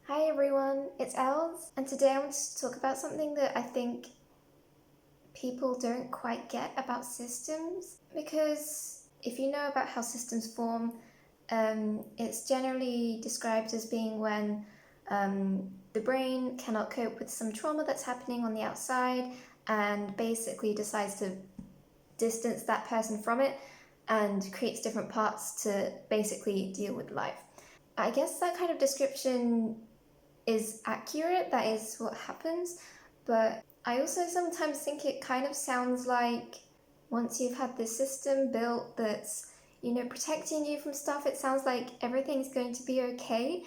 Hi everyone, it's Elzz, and today I want to talk about something that I think people don't quite get about systems. Because if you know about how systems form, it's generally described as being when the brain cannot cope with some trauma that's happening on the outside and basically decides to distance that person from it and creates different parts to basically deal with life. I guess that kind of description is accurate, that is what happens, but I also sometimes think it kind of sounds like once you've had this system built that's, protecting you from stuff, it sounds like everything's going to be okay.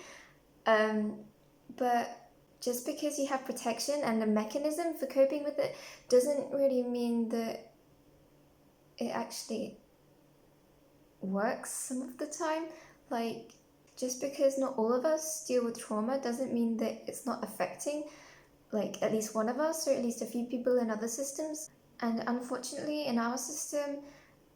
But just because you have protection and a mechanism for coping with it doesn't really mean that it actually works some of the time. Like, just because not all of us deal with trauma doesn't mean that it's not affecting, like, at least one of us or at least a few people in other systems. And unfortunately, in our system,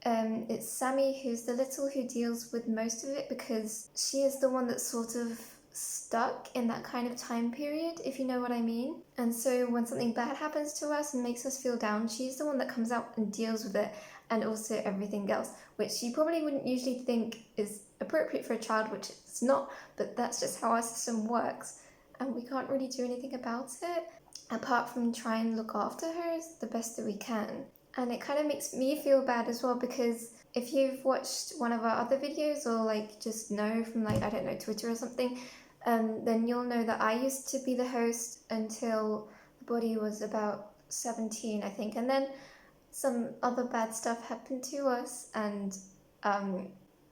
it's Sammy who's the little who deals with most of it because she is the one that's sort of stuck in that kind of time period, if you know what I mean. And so when something bad happens to us and makes us feel down, she's the one that comes out and deals with it, and also everything else, which you probably wouldn't usually think is appropriate for a child, which it's not, but that's just how our system works, and we can't really do anything about it apart from try and look after her the best that we can. And it kind of makes me feel bad as well, because if you've watched one of our other videos or like just know from, like, I don't know, Twitter or something, then you'll know that I used to be the host until the body was about 17, I think, and then some other bad stuff happened to us, and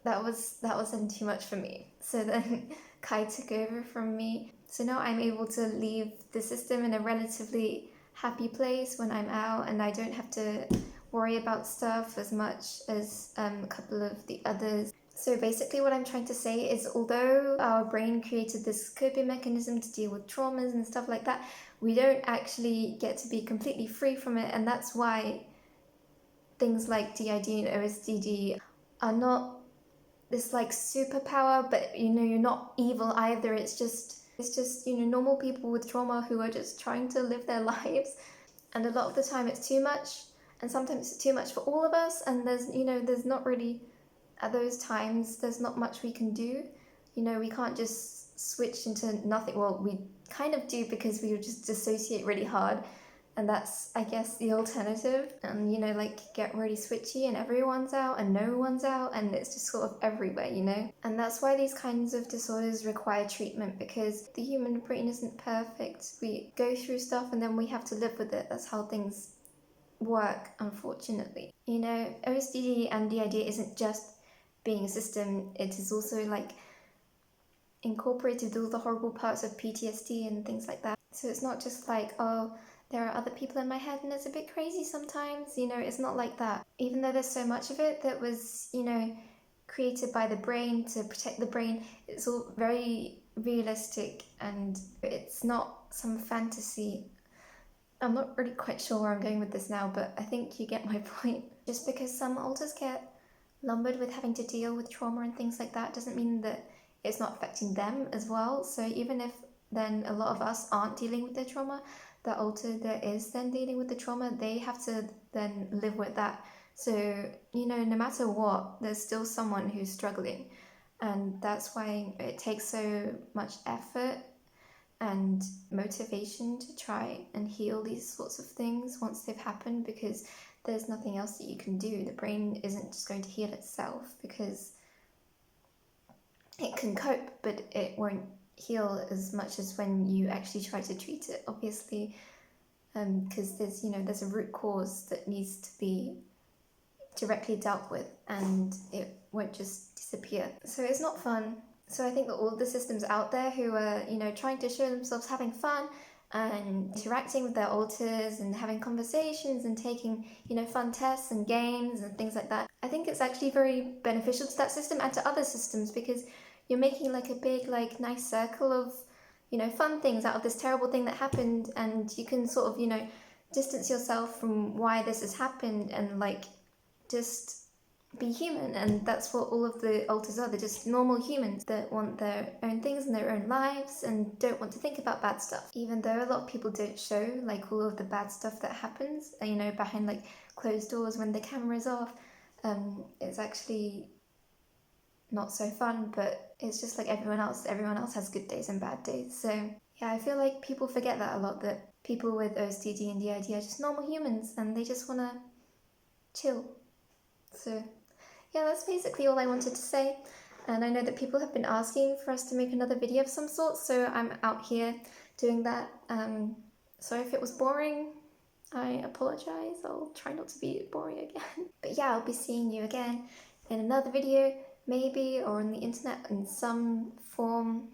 that wasn't too much for me. So then Kai took over from me. So now I'm able to leave the system in a relatively happy place when I'm out, and I don't have to worry about stuff as much as a couple of the others. So basically what I'm trying to say is, although our brain created this coping mechanism to deal with traumas and stuff like that, we don't actually get to be completely free from it, and that's why things like DID and OSDD are not this like superpower, but you're not evil either. It's just normal people with trauma who are just trying to live their lives, and a lot of the time it's too much, and sometimes it's too much for all of us, and there's not really, at those times, there's not much we can do. We can't just switch into nothing. Well, we kind of do, because we would just dissociate really hard, and that's, I guess, the alternative. And like, get really switchy and everyone's out and no one's out, and it's just sort of everywhere. And that's why these kinds of disorders require treatment, because the human brain isn't perfect. We go through stuff and then we have to live with it. That's how things work, unfortunately. OSDD and DID isn't just being a system, it is also like incorporated all the horrible parts of PTSD and things like that. So it's not just like, oh, there are other people in my head and it's a bit crazy sometimes. It's not like that. Even though there's so much of it that was, created by the brain to protect the brain, it's all very realistic, and it's not some fantasy. I'm not really quite sure where I'm going with this now, but I think you get my point. Just because some alters get lumbered with having to deal with trauma and things like that doesn't mean that it's not affecting them as well. So even if then a lot of us aren't dealing with their trauma, the alter that is then dealing with the trauma, they have to then live with that. So, no matter what, there's still someone who's struggling. And that's why it takes so much effort and motivation to try and heal these sorts of things once they've happened, because there's nothing else that you can do. The brain isn't just going to heal itself, because it can cope, but it won't heal as much as when you actually try to treat it, obviously, because there's a root cause that needs to be directly dealt with, and it won't just disappear. So it's not fun. So I think that all the systems out there who are trying to show themselves having fun and interacting with their alters and having conversations and taking fun tests and games and things like that, I think it's actually very beneficial to that system and to other systems, because you're making like a big, like, nice circle of fun things out of this terrible thing that happened, and you can sort of distance yourself from why this has happened, and like just be human, and that's what all of the alters are. They're just normal humans that want their own things in their own lives and don't want to think about bad stuff, even though a lot of people don't show like all of the bad stuff that happens, you know, behind like closed doors when the camera's off. It's actually not so fun, but it's just like everyone else has good days and bad days. So yeah, I feel like people forget that a lot, that people with OSDD and DID are just normal humans and they just want to chill. So yeah, that's basically all I wanted to say. And I know that people have been asking for us to make another video of some sort, so I'm out here doing that. So if it was boring, I apologize. I'll try not to be boring again. But yeah, I'll be seeing you again in another video, maybe, or on the internet in some form.